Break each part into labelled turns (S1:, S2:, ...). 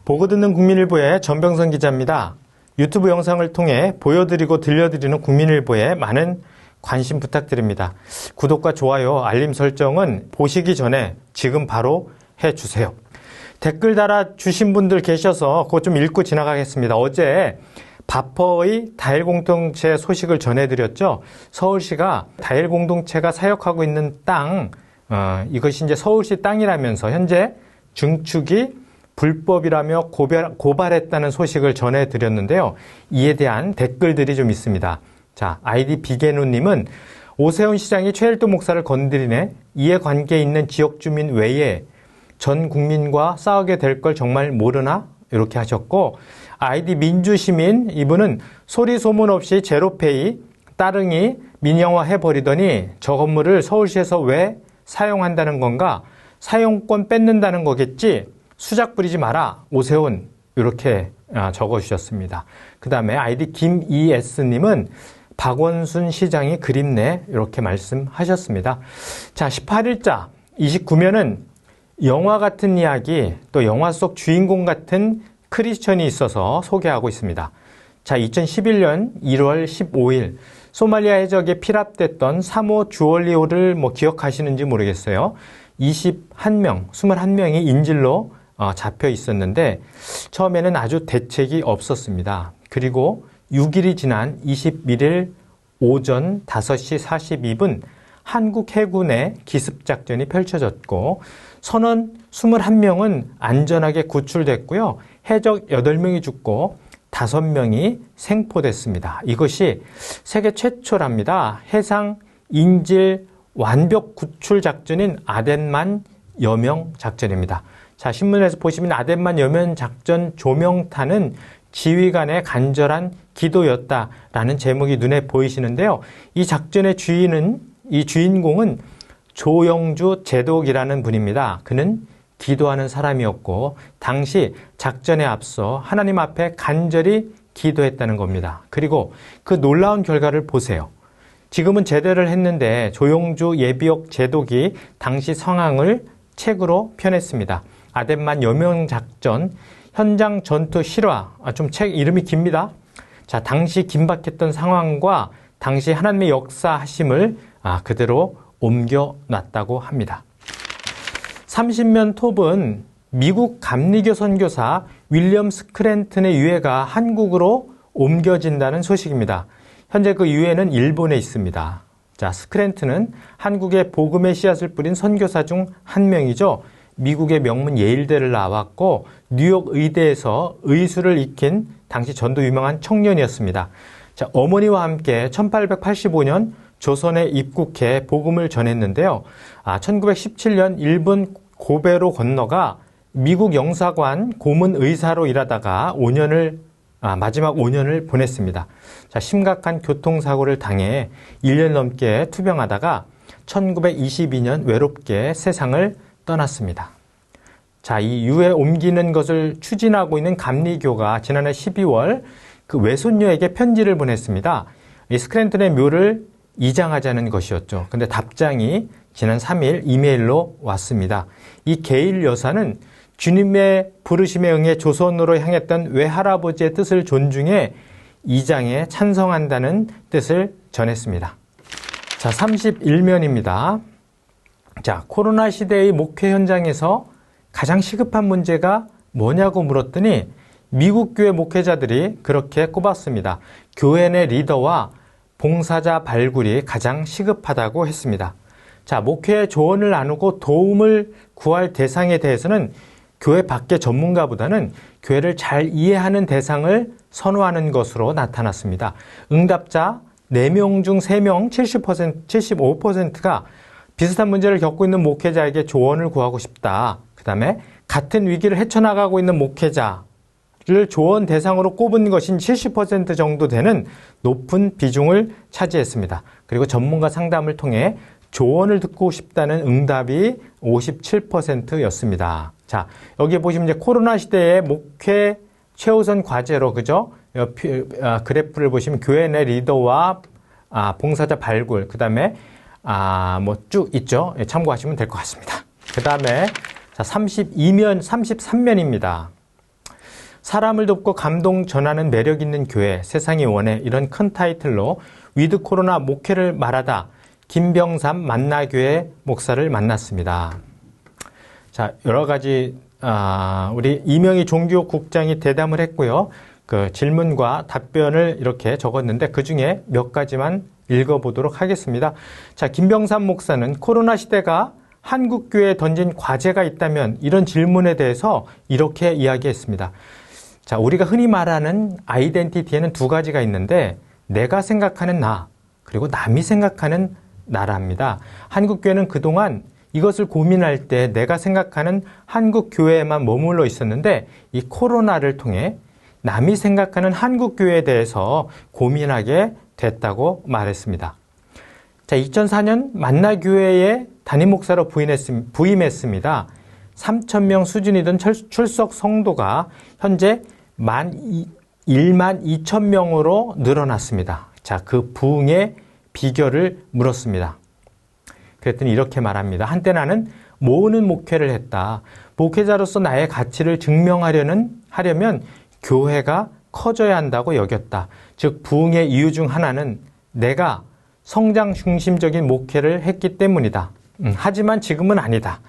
S1: 보고 듣는 국민일보의 전병선 기자입니다. 유튜브 영상을 통해 보여드리고 들려드리는 국민일보에 많은 관심 부탁드립니다. 구독과 좋아요, 알림 설정은 보시기 전에 지금 바로 해주세요. 댓글 달아주신 분들 계셔서 그거 좀 읽고 지나가겠습니다. 어제 바퍼의 다일 공동체 소식을 전해드렸죠. 서울시가 다일 공동체가 사역하고 있는 땅, 이것이 이제 서울시 땅이라면서 현재 증축이 불법이라며 고발했다는 소식을 전해드렸는데요. 이에 대한 댓글들이 좀 있습니다. 자, 아이디 비게누님은 오세훈 시장이 최일도 목사를 건드리네. 이해관계 있는 지역 주민 외에 전 국민과 싸우게 될 걸 정말 모르나? 이렇게 하셨고, 아이디 민주시민, 이분은 소리 소문 없이 제로페이 따릉이 민영화해버리더니 저 건물을 서울시에서 왜 사용한다는 건가? 사용권 뺏는다는 거겠지? 수작 부리지 마라, 오세훈. 이렇게 적어주셨습니다. 그 다음에 아이디 김ES님은 박원순 시장이 그립네. 이렇게 말씀하셨습니다. 자, 18일자 29면은 영화 같은 이야기, 또 영화 속 주인공 같은 크리스천이 있어서 소개하고 있습니다. 자, 2011년 1월 15일 소말리아 해적에 피랍됐던 3호 주얼리호를 기억하시는지 모르겠어요. 21명이 인질로 잡혀 있었는데 처음에는 아주 대책이 없었습니다. 그리고 6일이 지난 21일 오전 5시 42분 한국 해군의 기습작전이 펼쳐졌고 선원 21명은 안전하게 구출됐고요. 해적 8명이 죽고 5명이 생포됐습니다. 이것이 세계 최초랍니다. 해상 인질 완벽 구출 작전인 아덴만 여명 작전입니다. 자, 신문에서 보시면 아덴만 여명 작전 조명탄은 지휘관의 간절한 기도였다라는 제목이 눈에 보이시는데요. 이 작전의 주인공은 조영주 제독이라는 분입니다. 그는 기도하는 사람이었고 당시 작전에 앞서 하나님 앞에 간절히 기도했다는 겁니다. 그리고 그 놀라운 결과를 보세요. 지금은 제대를 했는데 조영주 예비역 제독이 당시 상황을 책으로 펴냈습니다. 아덴만 여명작전 현장 전투 실화, 좀 책 이름이 깁니다. 자, 당시 긴박했던 상황과 당시 하나님의 역사하심을 그대로 옮겨놨다고 합니다. 30면 톱은 미국 감리교 선교사 윌리엄 스크랜튼의 유해가 한국으로 옮겨진다는 소식입니다. 현재 그 유해는 일본에 있습니다. 자, 스크랜튼은 한국의 복음의 씨앗을 뿌린 선교사 중 한 명이죠. 미국의 명문 예일대를 나왔고 뉴욕 의대에서 의수를 익힌 당시 전도 유명한 청년이었습니다. 자, 어머니와 함께 1885년 조선에 입국해 복음을 전했는데요. 1917년 일본 고베로 건너가 미국 영사관 고문 의사로 일하다가 마지막 5년을 보냈습니다. 자, 심각한 교통사고를 당해 1년 넘게 투병하다가 1922년 외롭게 세상을 떠났습니다. 자, 이 유해 옮기는 것을 추진하고 있는 감리교가 지난해 12월 그 외손녀에게 편지를 보냈습니다. 이 스크랜턴의 묘를 이장하자는 것이었죠. 근데 답장이 지난 3일 이메일로 왔습니다. 이 게일 여사는 주님의 부르심에 응해 조선으로 향했던 외할아버지의 뜻을 존중해 이장에 찬성한다는 뜻을 전했습니다. 자, 31면입니다. 자, 코로나 시대의 목회 현장에서 가장 시급한 문제가 뭐냐고 물었더니 미국 교회 목회자들이 그렇게 꼽았습니다. 교회 내 리더와 봉사자 발굴이 가장 시급하다고 했습니다. 자, 목회의 조언을 나누고 도움을 구할 대상에 대해서는 교회 밖의 전문가보다는 교회를 잘 이해하는 대상을 선호하는 것으로 나타났습니다. 응답자 4명 중 3명 75%가 비슷한 문제를 겪고 있는 목회자에게 조언을 구하고 싶다. 그 다음에 같은 위기를 헤쳐나가고 있는 목회자를 조언 대상으로 꼽은 것인 70% 정도 되는 높은 비중을 차지했습니다. 그리고 전문가 상담을 통해 조언을 듣고 싶다는 응답이 57%였습니다. 자, 여기 보시면 이제 코로나 시대의 목회 최우선 과제로, 그죠? 그래프를 보시면 교회 내 리더와 봉사자 발굴, 그 다음에 쭉 있죠? 참고하시면 될 것 같습니다. 그 다음에 자, 33면입니다. 사람을 돕고 감동 전하는 매력 있는 교회, 세상이 원해, 이런 큰 타이틀로 위드 코로나 목회를 말하다 김병삼 만나교회 목사를 만났습니다. 자, 여러 가지 우리 이명희 종교국장이 대담을 했고요. 그 질문과 답변을 이렇게 적었는데 그 중에 몇 가지만 읽어보도록 하겠습니다. 자, 김병삼 목사는 코로나 시대가 한국교회에 던진 과제가 있다면 이런 질문에 대해서 이렇게 이야기했습니다. 자, 우리가 흔히 말하는 아이덴티티에는 두 가지가 있는데 내가 생각하는 나, 그리고 남이 생각하는 나랍니다. 한국교회는 그동안 이것을 고민할 때 내가 생각하는 한국교회에만 머물러 있었는데 이 코로나를 통해 남이 생각하는 한국교회에 대해서 고민하게 됐다고 말했습니다. 자, 2004년 만나교회에 담임 목사로 부임했습니다. 3,000명 수준이던 출석 성도가 현재 1만 2천 명으로 늘어났습니다. 자, 그 부흥의 비결을 물었습니다. 그랬더니 이렇게 말합니다. 한때 나는 모으는 목회를 했다. 목회자로서 나의 가치를 증명하려면 교회가 커져야 한다고 여겼다. 즉 부흥의 이유 중 하나는 내가 성장 중심적인 목회를 했기 때문이다. 하지만 지금은 아니다.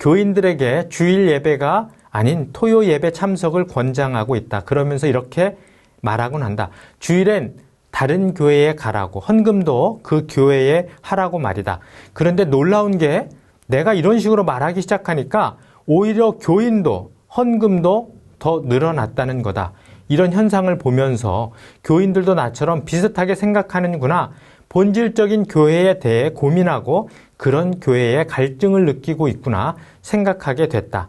S1: 교인들에게 주일 예배가 아닌 토요 예배 참석을 권장하고 있다. 그러면서 이렇게 말하곤 한다. 주일엔 다른 교회에 가라고, 헌금도 그 교회에 하라고 말이다. 그런데 놀라운 게 내가 이런 식으로 말하기 시작하니까 오히려 교인도 헌금도 더 늘어났다는 거다. 이런 현상을 보면서 교인들도 나처럼 비슷하게 생각하는구나. 본질적인 교회에 대해 고민하고 그런 교회에 갈증을 느끼고 있구나 생각하게 됐다.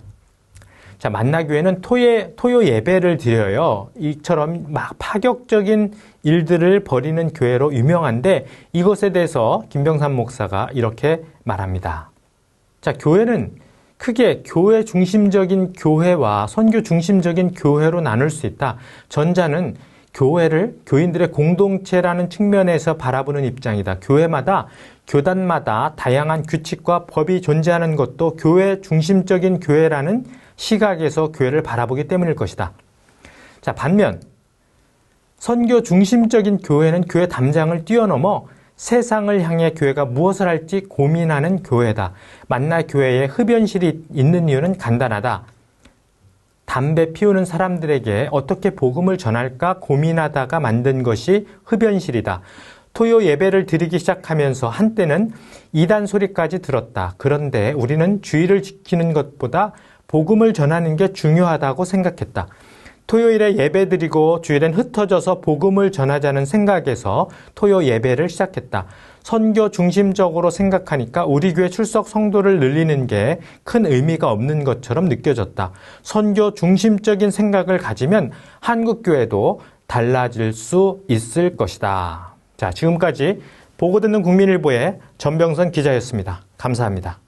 S1: 자, 만나교회는 토요 예배를 드려요. 이처럼 막 파격적인 일들을 벌이는 교회로 유명한데 이것에 대해서 김병삼 목사가 이렇게 말합니다. 자, 교회는 크게 교회 중심적인 교회와 선교 중심적인 교회로 나눌 수 있다. 전자는 교회를 교인들의 공동체라는 측면에서 바라보는 입장이다. 교단마다 다양한 규칙과 법이 존재하는 것도 교회 중심적인 교회라는 시각에서 교회를 바라보기 때문일 것이다. 자, 반면 선교 중심적인 교회는 교회 담장을 뛰어넘어 세상을 향해 교회가 무엇을 할지 고민하는 교회다. 만나 교회에 흡연실이 있는 이유는 간단하다. 담배 피우는 사람들에게 어떻게 복음을 전할까 고민하다가 만든 것이 흡연실이다. 토요 예배를 드리기 시작하면서 한때는 이단 소리까지 들었다. 그런데 우리는 주의를 지키는 것보다 복음을 전하는 게 중요하다고 생각했다. 토요일에 예배드리고 주일엔 흩어져서 복음을 전하자는 생각에서 토요 예배를 시작했다. 선교 중심적으로 생각하니까 우리 교회 출석 성도를 늘리는 게 큰 의미가 없는 것처럼 느껴졌다. 선교 중심적인 생각을 가지면 한국교회도 달라질 수 있을 것이다. 자, 지금까지 보고 듣는 국민일보의 전병선 기자였습니다. 감사합니다.